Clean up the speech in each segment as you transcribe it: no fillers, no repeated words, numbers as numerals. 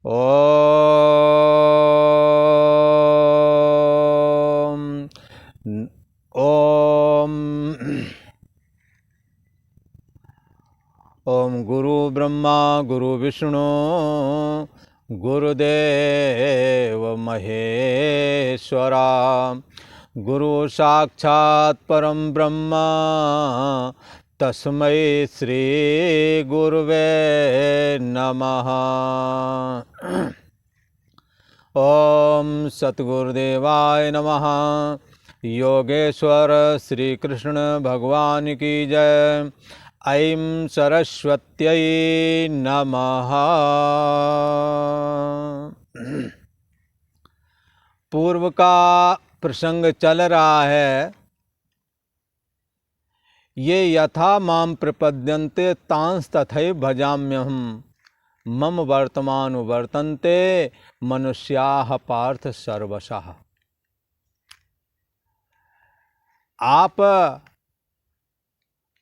ओम ओम ओम गुरु ब्रह्मा गुरु विष्णु गुरुदेव महेश्वरा गुरु साक्षात् परम ब्रह्म तस्मै श्री गुरुवे नमः। ओम सतगुरुदेवाय नमः। योगेश्वर श्री कृष्ण भगवान की जय। ऐं सरस्वत्यै नमः। पूर्व का प्रसंग चल रहा है। ये यथा माम प्रपद्यन्ते तांस तथैव भजाम्यहम् मम वर्तमान वर्तन्ते मनुष्याः पार्थ सर्वशः। आप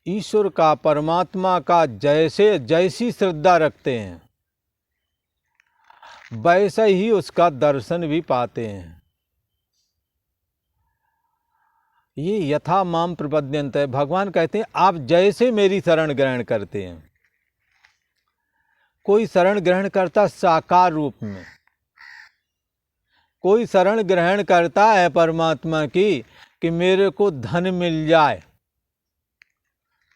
ईश्वर का, परमात्मा का जैसी श्रद्धा रखते हैं वैसा ही उसका दर्शन भी पाते हैं। ये यथा माम प्रपद्यन्ते, भगवान कहते हैं आप जैसे मेरी शरण ग्रहण करते हैं। कोई शरण ग्रहण करता साकार रूप में, कोई शरण ग्रहण करता है परमात्मा की कि मेरे को धन मिल जाए।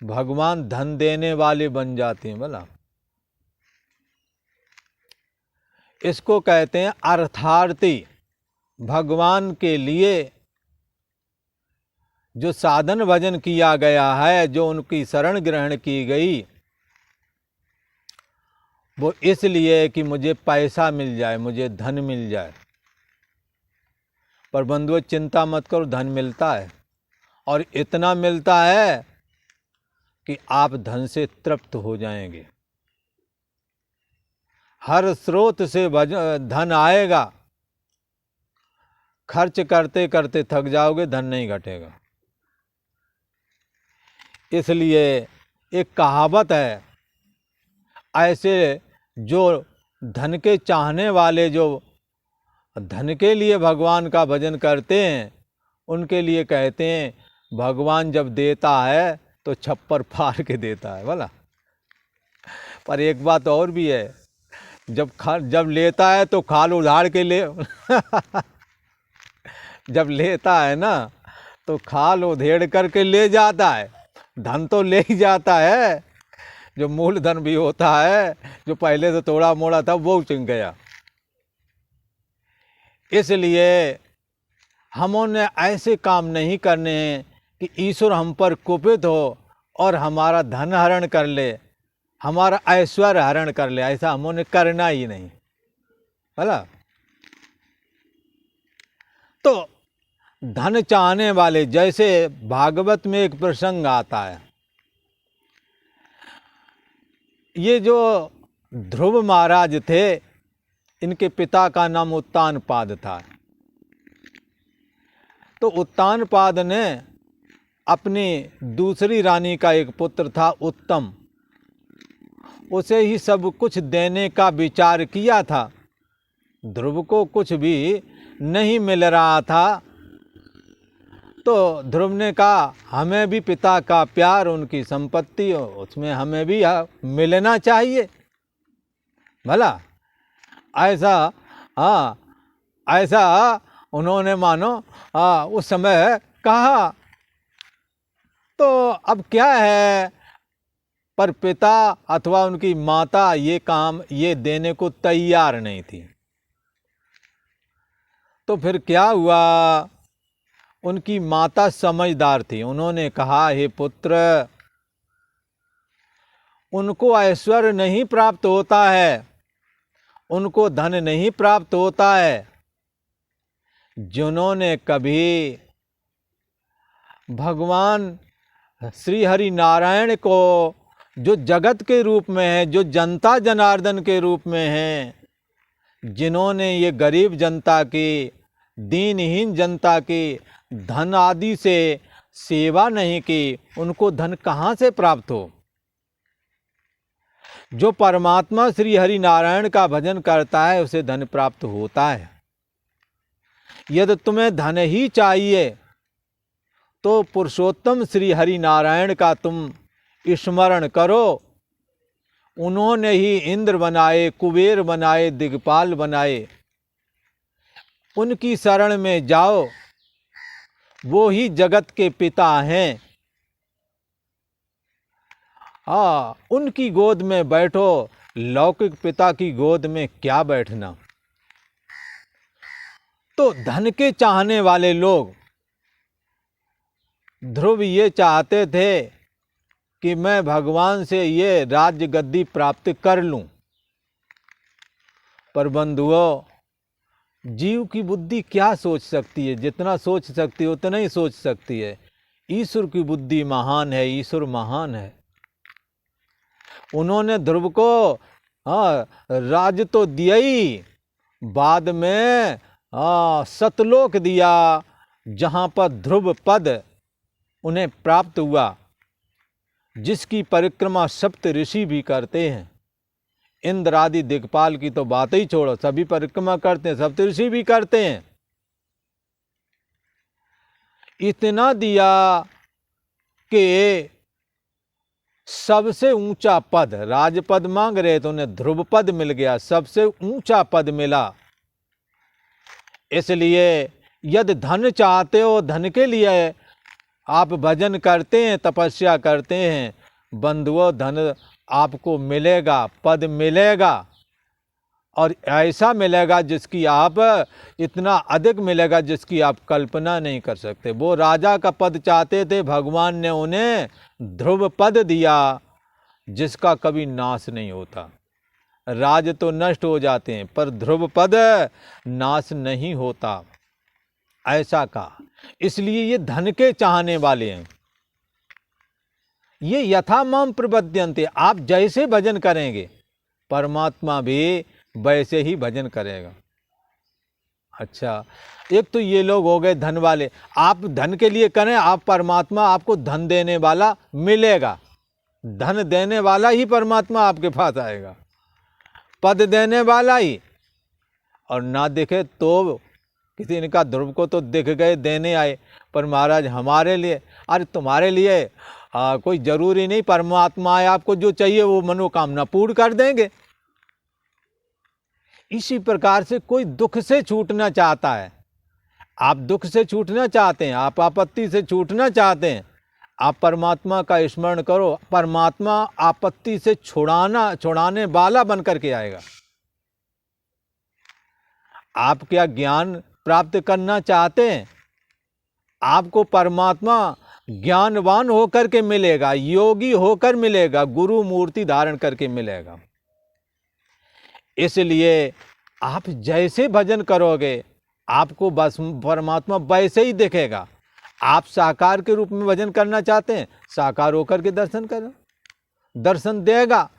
भगवान धन देने वाले बन जाते हैं। बोला, इसको कहते हैं अर्थार्थी। भगवान के लिए जो साधन भजन किया गया है, जो उनकी शरण ग्रहण की गई, वो इसलिए कि मुझे पैसा मिल जाए, मुझे धन मिल जाए। पर बंधुओं चिंता मत करो, धन मिलता है और इतना मिलता है कि आप धन से तृप्त हो जाएंगे। हर स्रोत से धन आएगा, खर्च करते करते थक जाओगे, धन नहीं घटेगा। इसलिए एक कहावत है, ऐसे जो धन के चाहने वाले, जो धन के लिए भगवान का भजन करते हैं, उनके लिए कहते हैं भगवान जब देता है तो छप्पर फाड़ के देता है। बोला, पर एक बात और भी है, जब लेता है तो खाल उधाड़ के ले जब लेता है ना तो खाल उधेड़ करके ले जाता है। धन तो ले ही जाता है, जो मूलधन भी होता है, जो पहले से तोड़ा मोड़ा था वो चिंग गया। इसलिए हमने ऐसे काम नहीं करने हैं कि ईश्वर हम पर कुपित हो और हमारा धन हरण कर ले, हमारा ऐश्वर्य हरण कर ले। ऐसा हमने करना ही नहीं। बोला, तो धन चाहने वाले, जैसे भागवत में एक प्रसंग आता है, ये जो ध्रुव महाराज थे, इनके पिता का नाम उत्तानपाद था। तो उत्तानपाद ने अपनी दूसरी रानी का एक पुत्र था उत्तम, उसे ही सब कुछ देने का विचार किया था। ध्रुव को कुछ भी नहीं मिल रहा था, तो ध्रुव ने कहा हमें भी पिता का प्यार, उनकी संपत्ति, उसमें हमें भी मिलना चाहिए। भला ऐसा, हाँ, ऐसा उन्होंने मानो उस समय कहा। तो अब क्या है, पर पिता अथवा उनकी माता ये देने को तैयार नहीं थी। तो फिर क्या हुआ, उनकी माता समझदार थी। उन्होंने कहा हे पुत्र, उनको ऐश्वर्य नहीं प्राप्त होता है, उनको धन नहीं प्राप्त होता है, जिन्होंने कभी भगवान श्री हरि नारायण को, जो जगत के रूप में है, जो जनता जनार्दन के रूप में हैं, जिन्होंने ये गरीब जनता की, दीनहीन जनता की धन आदि से सेवा नहीं की, उनको धन कहाँ से प्राप्त हो। जो परमात्मा श्री हरि नारायण का भजन करता है उसे धन प्राप्त होता है। यदि तुम्हें धन ही चाहिए तो पुरुषोत्तम श्री हरि नारायण का तुम स्मरण करो। उन्होंने ही इंद्र बनाए, कुबेर बनाए, दिग्पाल बनाए। उनकी शरण में जाओ, वो ही जगत के पिता हैं। उनकी गोद में बैठो, लौकिक पिता की गोद में क्या बैठना। तो धन के चाहने वाले लोग, ध्रुव ये चाहते थे कि मैं भगवान से ये राज्य गद्दी प्राप्त कर लूं, पर बंधुओं, जीव की बुद्धि क्या सोच सकती है? जितना सोच सकती है उतना ही सोच सकती है। ईश्वर की बुद्धि महान है, ईश्वर महान है। उन्होंने ध्रुव को राज्य तो दिया ही, बाद में सतलोक दिया, जहाँ पर ध्रुव पद उन्हें प्राप्त हुआ, जिसकी परिक्रमा सप्त ऋषि भी करते हैं। इंद्र आदि दिक्पाल की तो बात ही छोड़ो, सभी परिक्रमा करते हैं, सप्त ऋषि भी करते हैं। इतना दिया कि सबसे ऊंचा पद, राजपद मांग रहे तो उन्हें ध्रुव पद मिल गया, सबसे ऊंचा पद मिला। इसलिए यदि धन चाहते हो, धन के लिए आप भजन करते हैं, तपस्या करते हैं, बंधुओं धन आपको मिलेगा, पद मिलेगा, और ऐसा मिलेगा जिसकी आप, इतना अधिक मिलेगा जिसकी आप कल्पना नहीं कर सकते। वो राजा का पद चाहते थे, भगवान ने उन्हें ध्रुव पद दिया, जिसका कभी नाश नहीं होता। राज तो नष्ट हो जाते हैं पर ध्रुव पद नाश नहीं होता, ऐसा कहा। इसलिए ये धन के चाहने वाले हैं। ये यथा माम प्रपद्यन्ते, आप जैसे भजन करेंगे परमात्मा भी वैसे ही भजन करेगा। अच्छा, एक तो ये लोग हो गए धन वाले। आप धन के लिए करें, आप परमात्मा आपको धन देने वाला मिलेगा, धन देने वाला ही परमात्मा आपके पास आएगा, पद देने वाला ही। और ना दिखे तो, किसी ने कहा ध्रुव को तो दिख गए देने आए, पर महाराज हमारे लिए, अरे तुम्हारे लिए कोई जरूरी नहीं, परमात्मा है, आपको जो चाहिए वो मनोकामना पूर्ण कर देंगे। इसी प्रकार से कोई दुख से छूटना चाहता है, आप दुख से छूटना चाहते हैं, आप आपत्ति से छूटना चाहते हैं, आप परमात्मा का स्मरण करो, परमात्मा आपत्ति से छुड़ाने वाला बन करके आएगा। आप क्या ज्ञान प्राप्त करना चाहते हैं, आपको परमात्मा ज्ञानवान होकर के मिलेगा, योगी होकर मिलेगा, गुरु मूर्ति धारण करके मिलेगा। इसलिए आप जैसे भजन करोगे आपको बस परमात्मा वैसे ही दिखेगा। आप साकार के रूप में भजन करना चाहते हैं, साकार होकर के दर्शन करो, दर्शन देगा।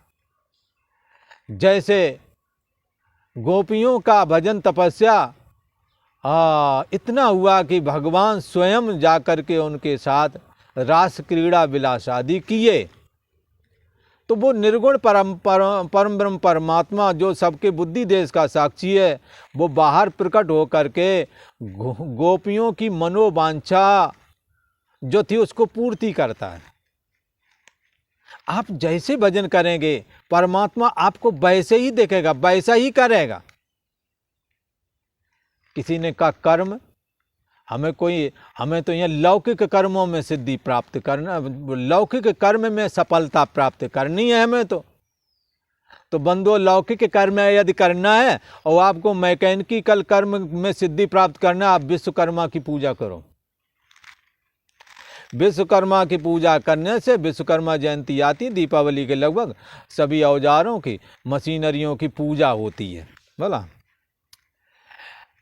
जैसे गोपियों का भजन तपस्या इतना हुआ कि भगवान स्वयं जाकर के उनके साथ रास क्रीड़ा विलास आदि किए। तो वो निर्गुण परम ब्रह्म परमात्मा जो सबके बुद्धि देश का साक्षी है, वो बाहर प्रकट होकर के गोपियों की मनोवांछा जो थी उसको पूर्ति करता है। आप जैसे भजन करेंगे परमात्मा आपको वैसे ही देखेगा, वैसा ही करेगा। किसी ने कहा कर्म, हमें तो यहाँ लौकिक कर्मों में सिद्धि प्राप्त करना, लौकिक कर्म में सफलता प्राप्त करनी है हमें। तो बंधुओं, लौकिक कर्म यदि करना है और आपको मैकेनिकल कर्म में सिद्धि प्राप्त करना है, आप विश्वकर्मा की पूजा करो। विश्वकर्मा की पूजा करने से, विश्वकर्मा जयंती आती, दीपावली के लगभग सभी औजारों की, मशीनरियों की पूजा होती है, बोला।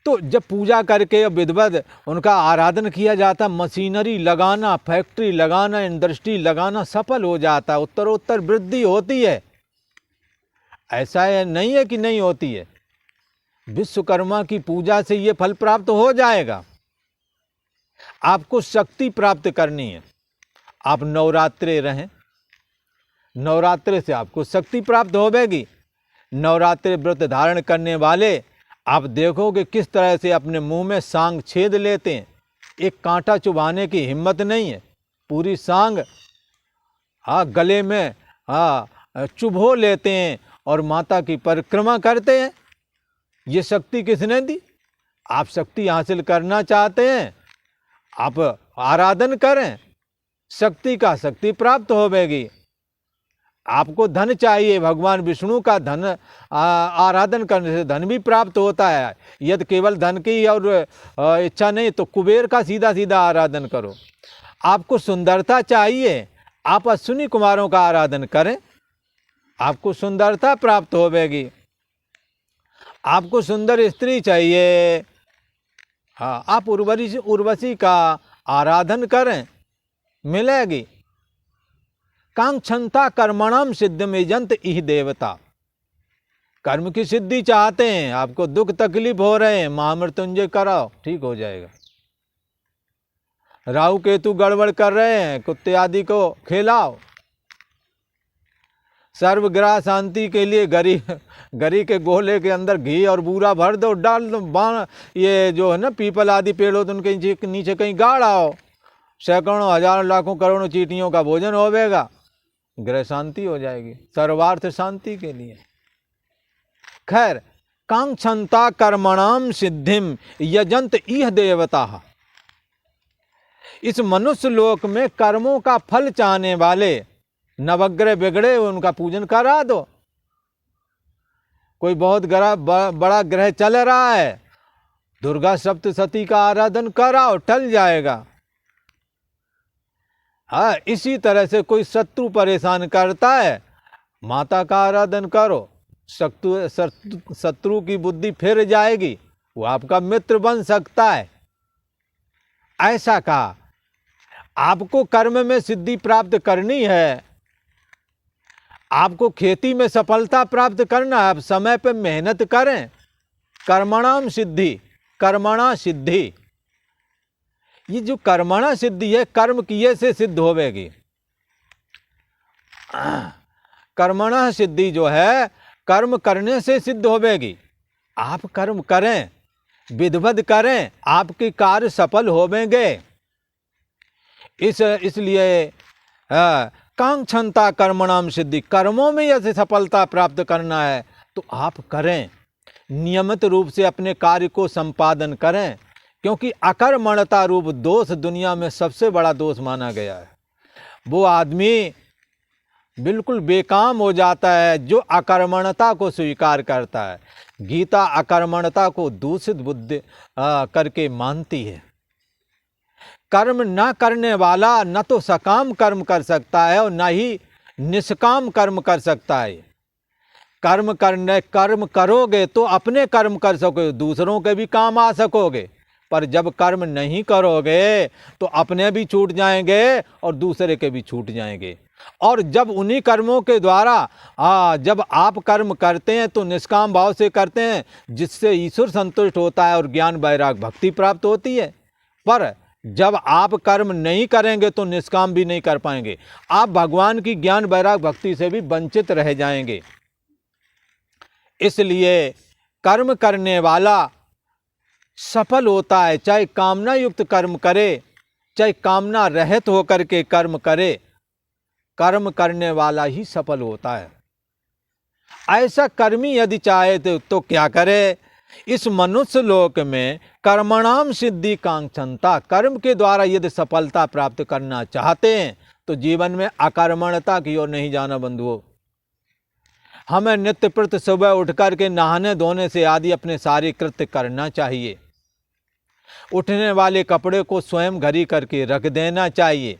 तो जब पूजा करके विधिवत उनका आराधन किया जाता, मशीनरी लगाना, फैक्ट्री लगाना, इंडस्ट्री लगाना सफल हो जाता, उत्तरोत्तर वृद्धि होती है। ऐसा है नहीं है कि नहीं होती है, विश्वकर्मा की पूजा से ये फल प्राप्त हो जाएगा। आपको शक्ति प्राप्त करनी है, आप नवरात्रे रहें, नवरात्रि से आपको शक्ति प्राप्त होगी। नवरात्रि व्रत धारण करने वाले आप देखोगे किस तरह से अपने मुंह में सांग छेद लेते हैं, एक कांटा चुभाने की हिम्मत नहीं है, पूरी सांग गले में चुभो लेते हैं और माता की परिक्रमा करते हैं। ये शक्ति किसने दी? आप शक्ति हासिल करना चाहते हैं, आप आराधन करें, शक्ति का शक्ति प्राप्त होगी। आपको धन चाहिए, भगवान विष्णु का धन आराधन करने से धन भी प्राप्त होता है। यदि केवल धन की और इच्छा नहीं तो कुबेर का सीधा सीधा आराधन करो। आपको सुंदरता चाहिए, आप अश्विनी कुमारों का आराधन करें, आपको सुंदरता प्राप्त होगी। आपको सुंदर स्त्री चाहिए, हाँ, आप उर्वशी का आराधन करें, मिलेगी। कांक्षंता कर्मणाम सिद्धिम यजंत इह देवता। कर्म की सिद्धि चाहते हैं, आपको दुख तकलीफ हो रहे हैं, महामृत्युंजय कराओ, ठीक हो जाएगा। राहु केतु गड़बड़ कर रहे हैं, कुत्ते आदि को खिलाओ। सर्वग्रह शांति के लिए गरी के गोले के अंदर घी और बूरा भर दो, डाल दो, ये जो है ना पीपल आदि पेड़ हो तो उनके नीचे कहीं गाड़ आओ, सैकड़ों हजारों लाखों करोड़ों चींटियों का भोजन होवेगा, ग्रह शांति हो जाएगी, सर्वार्थ शांति के लिए। खैर, कांक्षंता कर्मणाम सिद्धिम यजंत इह देवता। इस मनुष्य लोक में कर्मों का फल चाहने वाले नवग्रह बिगड़े, उनका पूजन करा दो। कोई बहुत बड़ा ग्रह चल रहा है, दुर्गा सप्तशती का आराधन कराओ, टल जाएगा। हाँ, इसी तरह से कोई शत्रु परेशान करता है, माता का आराधन करो, शत्रु की बुद्धि फिर जाएगी, वो आपका मित्र बन सकता है। ऐसा कहा। आपको कर्म में सिद्धि प्राप्त करनी है, आपको खेती में सफलता प्राप्त करना है, आप समय पर मेहनत करें। कर्मणाम सिद्धि, कर्मणा सिद्धि। ये जो कर्मणा सिद्धि है, कर्म किए से सिद्ध होवेगी। कर्मणा सिद्धि जो है, कर्म करने से सिद्ध होवेगी। आप कर्म करें, विधिवत करें, आपके कार्य सफल होवेंगे। इसलिए कांक्षंता कर्मणाम सिद्धि, कर्मों में यदि सफलता प्राप्त करना है तो आप करें, नियमित रूप से अपने कार्य को संपादन करें, क्योंकि अकर्मण्यता रूप दोष दुनिया में सबसे बड़ा दोष माना गया है। वो आदमी बिल्कुल बेकाम हो जाता है जो अकर्मण्यता को स्वीकार करता है। गीता अकर्मण्यता को दूषित बुद्धि करके मानती है। कर्म न करने वाला न तो सकाम कर्म कर सकता है और न ही निष्काम कर्म कर सकता है। कर्म करोगे तो अपने कर्म कर सकोगे, दूसरों के भी काम आ सकोगे, पर जब कर्म नहीं करोगे तो अपने भी छूट जाएंगे और दूसरे के भी छूट जाएंगे। और जब उन्हीं कर्मों के द्वारा जब आप कर्म करते हैं तो निष्काम भाव से करते हैं, जिससे ईश्वर संतुष्ट होता है और ज्ञान वैराग भक्ति प्राप्त होती है। पर जब आप कर्म नहीं करेंगे तो निष्काम भी नहीं कर पाएंगे, आप भगवान की ज्ञान वैराग भक्ति से भी वंचित रह जाएंगे। इसलिए कर्म करने वाला सफल होता है, चाहे कामना युक्त कर्म करे, चाहे कामना रहित होकर के कर्म करे, कर्म करने वाला ही सफल होता है। ऐसा कर्मी यदि चाहे तो क्या करे? इस मनुष्य लोक में कर्मणाम सिद्धि कांक्षंता, कर्म के द्वारा यदि सफलता प्राप्त करना चाहते हैं तो जीवन में अकर्मण्यता की ओर नहीं जाना बंधुओं। हमें नित्य प्रति सुबह उठ कर के नहाने धोने से आदि अपने सारे कृत्य करना चाहिए। उठने वाले कपड़े को स्वयं घड़ी करके रख देना चाहिए।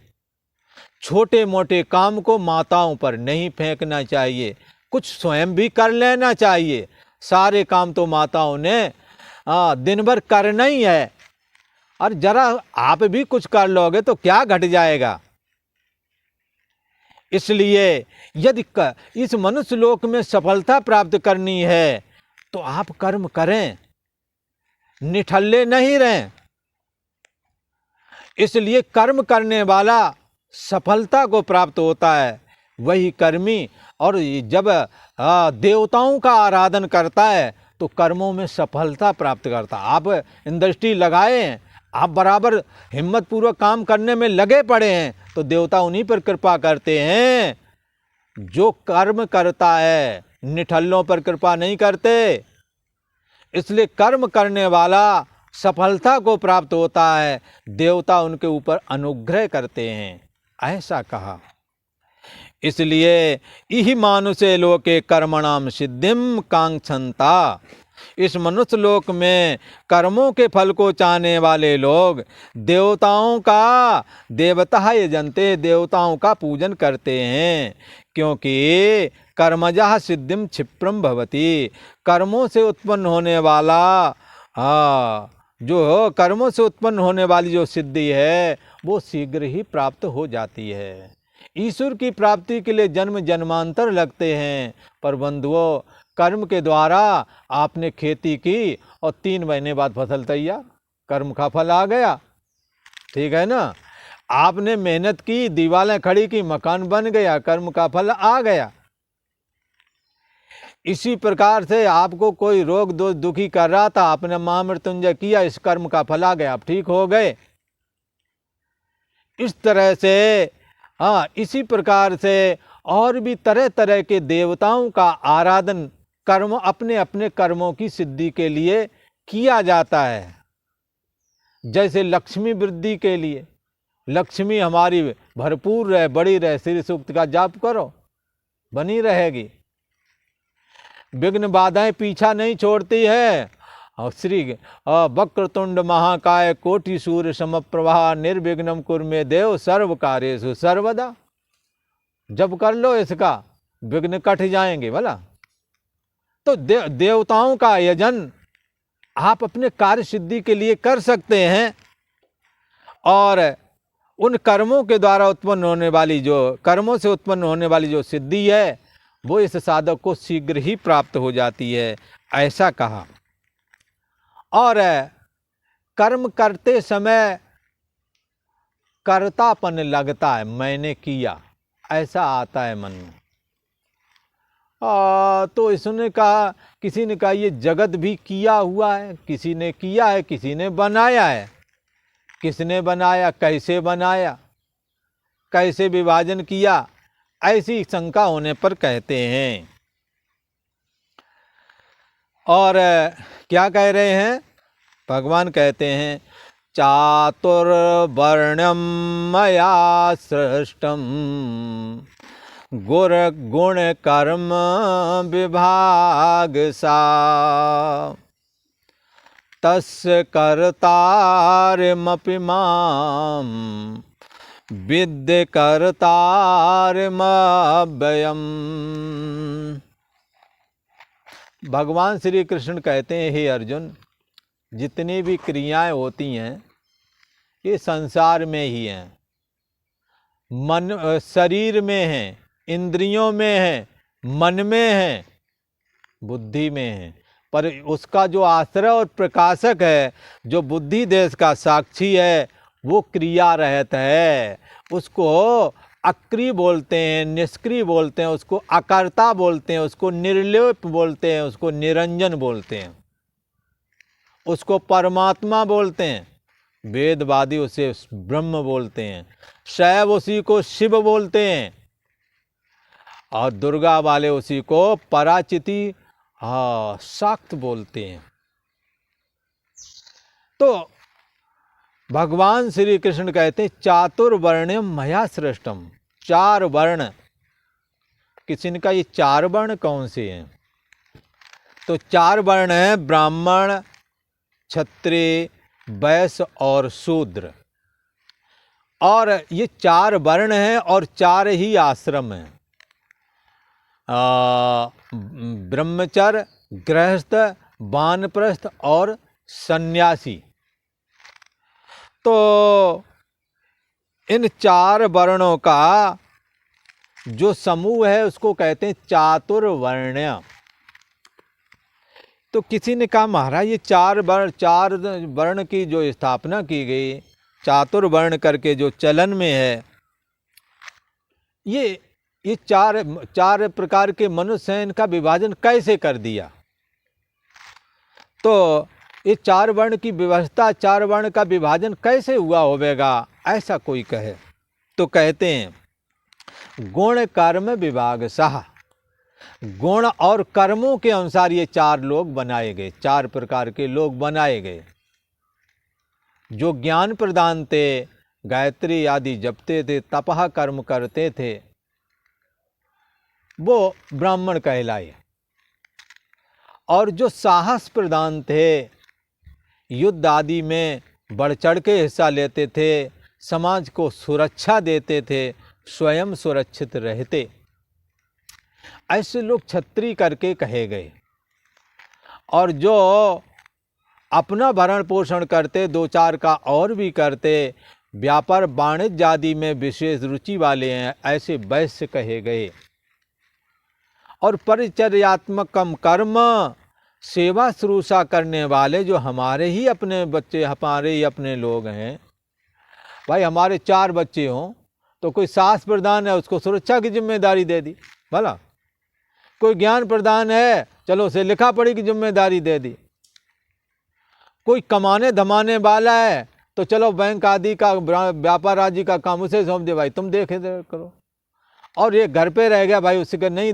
छोटे मोटे काम को माताओं पर नहीं फेंकना चाहिए, कुछ स्वयं भी कर लेना चाहिए। सारे काम तो माताओं ने दिन भर करना ही है, और जरा आप भी कुछ कर लोगे तो क्या घट जाएगा। इसलिए यदि इस मनुष्य लोक में सफलता प्राप्त करनी है तो आप कर्म करें, निठल्ले नहीं रहें। इसलिए कर्म करने वाला सफलता को प्राप्त होता है। वही कर्मी। और जब देवताओं का आराधन करता है तो कर्मों में सफलता प्राप्त करता। आप इंडस्ट्री लगाए हैं, आप बराबर हिम्मत पूर्वक काम करने में लगे पड़े हैं, तो देवता उन्हीं पर कृपा करते हैं। जो कर्म करता है निठल्लों पर कृपा नहीं करते। इसलिए कर्म करने वाला सफलता को प्राप्त होता है, देवता उनके ऊपर अनुग्रह करते हैं, ऐसा कहा। इसलिए इहि मानुषे लोके कर्मणाम सिद्धिम कांक्षन्ता। इस मनुष्य लोक में कर्मों के फल को चाहने वाले लोग देवताओं का देवता यजन्ते, देवताओं का पूजन करते हैं। क्योंकि कर्मजः सिद्धिम क्षिप्रम भवति, कर्मों से उत्पन्न होने वाला जो कर्मों से उत्पन्न होने वाली जो सिद्धि है वो शीघ्र ही प्राप्त हो जाती है। ईश्वर की प्राप्ति के लिए जन्म जन्मांतर लगते हैं, पर बंधुओं कर्म के द्वारा आपने खेती की और 3 महीने बाद फसल तैयार, कर्म का फल आ गया। ठीक है ना। आपने मेहनत की, दीवारें खड़ी की, मकान बन गया, कर्म का फल आ गया। इसी प्रकार से आपको कोई रोग दोष दुखी कर रहा था, आपने महामृत्युंजय किया, इस कर्म का फल आ गया, आप ठीक हो गए। इस तरह से इसी प्रकार से और भी तरह तरह के देवताओं का आराधन कर्म अपने अपने कर्मों की सिद्धि के लिए किया जाता है। जैसे लक्ष्मी वृद्धि के लिए, लक्ष्मी हमारी भरपूर रहे, बड़ी रहे, श्री सूक्त का जाप करो, बनी रहेगी। विघ्न बाधाएं पीछा नहीं छोड़ती है। और श्री वक्रतुंड महाकाय कोटि सूर्य समप्रभा निर्विघ्नम कुरमे देव सर्व कार्येषु सर्वदा। जब कर लो इसका, विघ्न कट जाएंगे भला। तो देवताओं का यजन आप अपने कार्य सिद्धि के लिए कर सकते हैं। और उन कर्मों के द्वारा उत्पन्न होने वाली जो कर्मों से उत्पन्न होने वाली जो सिद्धि है वो इस साधक को शीघ्र ही प्राप्त हो जाती है, ऐसा कहा। और कर्म करते समय कर्तापन लगता है, मैंने किया, ऐसा आता है मन में। तो इसने कहा, किसी ने कहा ये जगत भी किया हुआ है, किसी ने किया है, किसी ने बनाया है। किसने बनाया, कैसे बनाया, कैसे विभाजन किया, ऐसी शंका होने पर कहते हैं। और क्या कह रहे हैं भगवान? कहते हैं चातुर्वर्ण्यम मया सृष्टम गुण गुण कर्म विभाग सा तस्य कर्तारमपि माम विद्य कर्तारमव्ययम्। भगवान श्री कृष्ण कहते हैं, हे अर्जुन, जितनी भी क्रियाएं होती हैं ये संसार में ही हैं, मन शरीर में हैं, इंद्रियों में हैं, मन में हैं, बुद्धि में हैं। पर उसका जो आश्रय और प्रकाशक है, जो बुद्धि देश का साक्षी है, वो क्रिया रहित है। उसको अक्रिय बोलते हैं, निष्क्रिय बोलते हैं, उसको अकर्ता बोलते हैं, उसको निर्लेप बोलते हैं, उसको निरंजन बोलते हैं, उसको परमात्मा बोलते हैं। वेदवादी उसे ब्रह्म बोलते हैं, शैव उसी को शिव बोलते हैं, और दुर्गा वाले उसी को पराचिति शाक्त बोलते हैं। तो भगवान श्री कृष्ण कहते हैं चातुर्वर्ण्यम मया सृष्टम। 4 वर्ण। किसी ने कहा ये 4 वर्ण कौन से हैं? तो 4 वर्ण हैं ब्राह्मण, क्षत्रिय, वैश्य और शूद्र। और ये 4 वर्ण हैं और 4 ही आश्रम हैं। ब्रह्मचर्य, गृहस्थ, वानप्रस्थ और सन्यासी। तो इन 4 वर्णों का जो समूह है उसको कहते हैं चातुर्वर्ण्य। तो किसी ने कहा महाराज ये 4 वर्ण की जो स्थापना की गई, चातुर्वर्ण करके जो चलन में है, ये ये चार प्रकार के मनुष्य हैं, इनका विभाजन कैसे कर दिया? तो ये 4 वर्ण की व्यवस्था, 4 वर्ण का विभाजन कैसे हुआ होवेगा, ऐसा कोई कहे तो कहते हैं गुण कर्म विभाग सह। गुण और कर्मों के अनुसार ये 4 लोग बनाए गए, 4 प्रकार के लोग बनाए गए। जो ज्ञान प्रदान थे, गायत्री आदि जपते थे, तपह कर्म करते थे, वो ब्राह्मण कहलाए। और जो साहस प्रदान थे, युद्ध आदि में बढ़ चढ़ के हिस्सा लेते थे, समाज को सुरक्षा देते थे, स्वयं सुरक्षित रहते, ऐसे लोग क्षत्रिय करके कहे गए। और जो अपना भरण पोषण करते, 2-4 का और भी करते, व्यापार वाणिज्य आदि में विशेष रुचि वाले हैं, ऐसे वैश्य कहे गए। और परिचर्यात्मक कर्म, सेवा शुश्रूषा करने वाले, जो हमारे ही अपने बच्चे, हमारे ही अपने लोग हैं। भाई हमारे 4 बच्चे हों तो कोई सास प्रदान है, उसको सुरक्षा की जिम्मेदारी दे दी, भला। कोई ज्ञान प्रदान है, चलो उसे लिखा पढ़ी की जिम्मेदारी दे दी। कोई कमाने धमाने वाला है तो चलो बैंक आदि का, व्यापार आदि का काम उसे सौंप दे, भाई तुम देखे करो। और ये घर पे रह गया, भाई उसके नहीं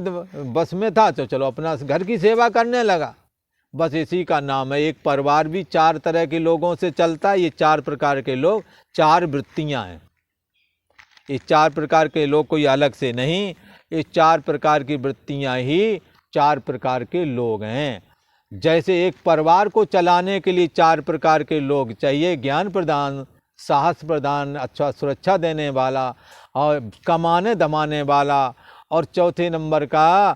बस में था तो चलो अपना घर की सेवा करने लगा। बस इसी का नाम है। एक परिवार भी 4 तरह के लोगों से चलता है। ये 4 प्रकार के लोग, 4 वृत्तियां हैं। ये 4 प्रकार के लोग कोई अलग से नहीं, ये 4 प्रकार की वृत्तियां ही 4 प्रकार के लोग हैं। जैसे एक परिवार को चलाने के लिए 4 प्रकार के लोग चाहिए, ज्ञान प्रदान, साहस प्रदान, अच्छा सुरक्षा देने वाला, और कमाने धमाने वाला, और चौथे नंबर का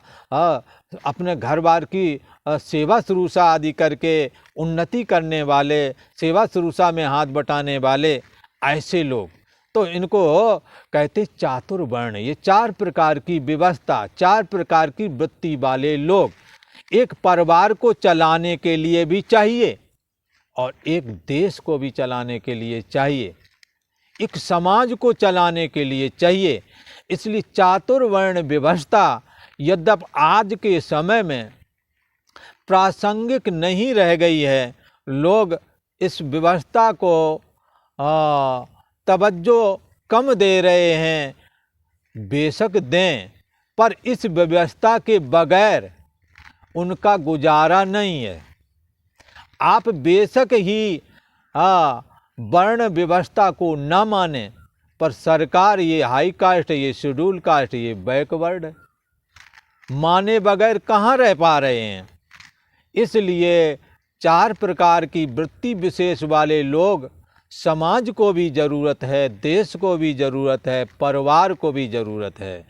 अपने घर बार की सेवा शुश्रूषा आदि करके उन्नति करने वाले, सेवा शुश्रूषा में हाथ बटाने वाले, ऐसे लोग। तो इनको कहते चातुर्वर्ण। ये 4 प्रकार की व्यवस्था, 4 प्रकार की वृत्ति वाले लोग एक परिवार को चलाने के लिए भी चाहिए, और एक देश को भी चलाने के लिए चाहिए, एक समाज को चलाने के लिए चाहिए। इसलिए चातुर्वर्ण व्यवस्था यद्यपि आज के समय में प्रासंगिक नहीं रह गई है, लोग इस व्यवस्था को तवज्जो कम दे रहे हैं। बेशक दें, पर इस व्यवस्था के बगैर उनका गुजारा नहीं है। आप बेशक ही वर्ण व्यवस्था को न माने, पर सरकार ये हाई कास्ट, ये शेड्यूल कास्ट, ये बैकवर्ड है, माने बगैर कहाँ रह पा रहे हैं। इसलिए 4 प्रकार की वृत्ति विशेष वाले लोग, समाज को भी ज़रूरत है, देश को भी ज़रूरत है, परिवार को भी ज़रूरत है।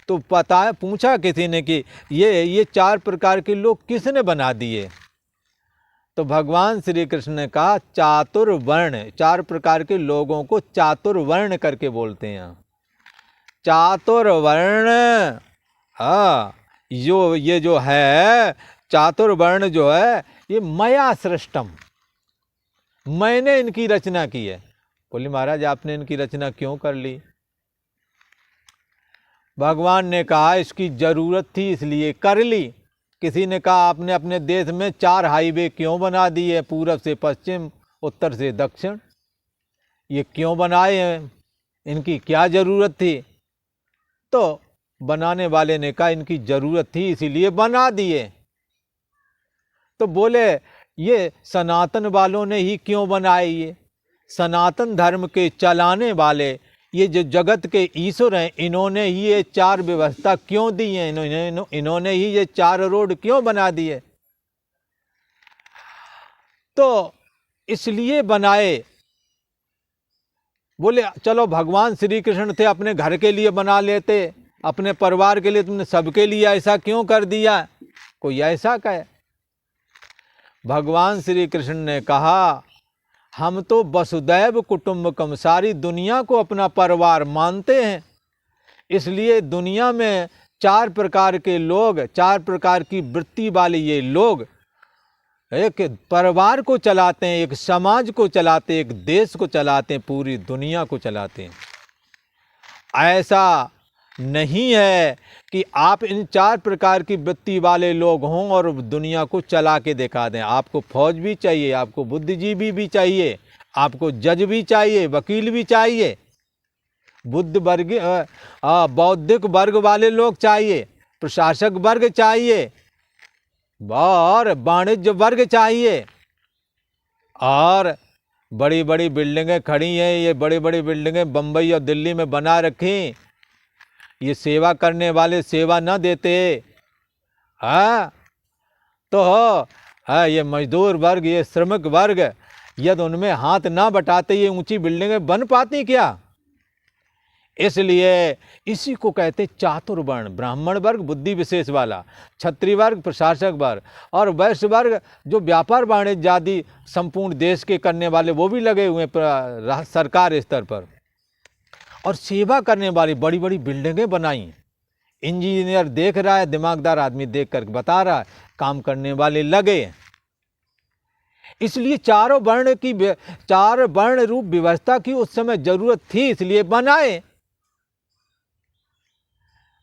तो पूछा किसी ने कि ये 4 प्रकार के लोग किसने बना दिए? तो भगवान श्री कृष्ण ने कहा चातुर्वर्ण। 4 प्रकार के लोगों को चातुर्वर्ण करके बोलते हैं। चातुर्वर्ण, ये जो है चातुर्वर्ण जो है, ये मया सृष्टम, मैंने इनकी रचना की है। बोले महाराज आपने इनकी रचना क्यों कर ली? भगवान ने कहा इसकी जरूरत थी इसलिए कर ली। किसी ने कहा आपने अपने देश में 4 हाईवे क्यों बना दिए, पूरब से पश्चिम, उत्तर से दक्षिण, ये क्यों बनाए हैं, इनकी क्या ज़रूरत थी? तो बनाने वाले ने कहा इनकी ज़रूरत थी इसीलिए बना दिए। तो बोले ये सनातन वालों ने ही क्यों बनाए? ये सनातन धर्म के चलाने वाले, ये जो जगत के ईश्वर हैं, इन्होंने ही ये 4 व्यवस्था क्यों दी है? इन्होंने ही ये 4 रोड क्यों बना दिए? तो इसलिए बनाए। बोले चलो भगवान श्री कृष्ण थे, अपने घर के लिए बना लेते, अपने परिवार के लिए, तुमने सबके लिए ऐसा क्यों कर दिया? कोई ऐसा कहे? भगवान श्री कृष्ण ने कहा हम तो वसुदैव कुटुंबकम, सारी दुनिया को अपना परिवार मानते हैं। इसलिए दुनिया में 4 प्रकार के लोग, 4 प्रकार की वृत्ति वाले ये लोग एक परिवार को चलाते हैं, एक समाज को चलाते हैं, एक देश को चलाते हैं, पूरी दुनिया को चलाते हैं। ऐसा नहीं है कि आप इन 4 प्रकार की वृत्ति वाले लोग हों और दुनिया को चला के दिखा दें। आपको फौज भी चाहिए, आपको बुद्धिजीवी भी चाहिए, आपको जज भी चाहिए, वकील भी चाहिए, बुद्ध वर्ग बौद्धिक वर्ग वाले लोग चाहिए, प्रशासक वर्ग चाहिए और वाणिज्य वर्ग चाहिए। और बड़ी बड़ी बिल्डिंगें खड़ी हैं, ये बड़ी बड़ी बिल्डिंगें बम्बई और दिल्ली में बना रखी, ये सेवा करने वाले सेवा न देते। हाँ तो ये मजदूर वर्ग, ये श्रमिक वर्ग, यदि उनमें हाथ ना बटाते ये ऊंची बिल्डिंगें बन पाती क्या? इसलिए इसी को कहते चातुर्वर्ण, ब्राह्मण वर्ग बुद्धि विशेष वाला, क्षत्रिय वर्ग प्रशासक वर्ग, और वैश्य वर्ग जो व्यापार वाणिज्य आदि संपूर्ण देश के करने वाले, वो भी लगे हुए सरकार स्तर पर। और सेवा करने वाली बड़ी बड़ी बिल्डिंगें बनाई, इंजीनियर देख रहा है, दिमागदार आदमी देख कर बता रहा है, काम करने वाले लगे। इसलिए 4 वर्ण रूप व्यवस्था की उस समय जरूरत थी, इसलिए बनाए।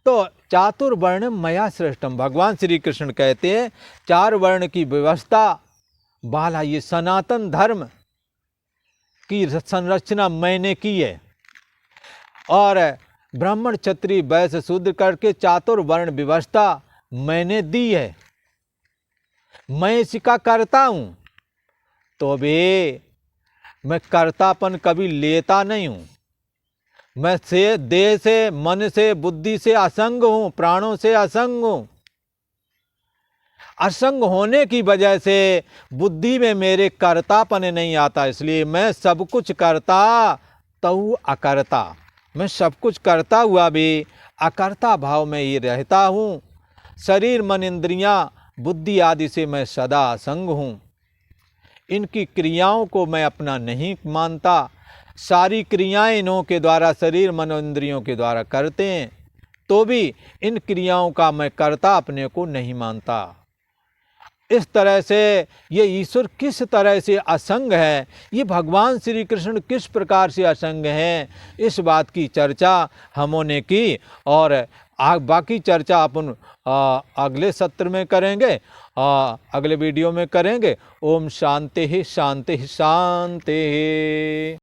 तो चातुर्वर्ण मया सृष्टम, भगवान श्री कृष्ण कहते हैं 4 वर्ण की व्यवस्था वाला ये सनातन धर्म की संरचना मैंने की है। और ब्राह्मण क्षत्रिय वैश्य शूद्र करके चातुर्वर्ण व्यवस्था मैंने दी है। मैं इसका करता हूं, तो भी मैं कर्तापन कभी लेता नहीं हूं। मैं देह से, मन से, बुद्धि से असंग हूं, प्राणों से असंग हूं। असंग होने की वजह से बुद्धि में मेरे कर्तापन नहीं आता, इसलिए मैं सब कुछ करता तो अकर्ता, मैं सब कुछ करता हुआ भी अकर्ता भाव में ही रहता हूँ। शरीर मन इंद्रियां बुद्धि आदि से मैं सदा असंग हूँ। इनकी क्रियाओं को मैं अपना नहीं मानता। सारी क्रियाएं इन्हों के द्वारा, शरीर मन इंद्रियों के द्वारा करते हैं, तो भी इन क्रियाओं का मैं कर्ता अपने को नहीं मानता। इस तरह से ये ईश्वर किस तरह से असंग है, ये भगवान श्री कृष्ण किस प्रकार से असंग हैं, इस बात की चर्चा हमने की। और बाकी चर्चा अपन अगले सत्र में करेंगे, अगले वीडियो में करेंगे। ओम शांति शांति शांति।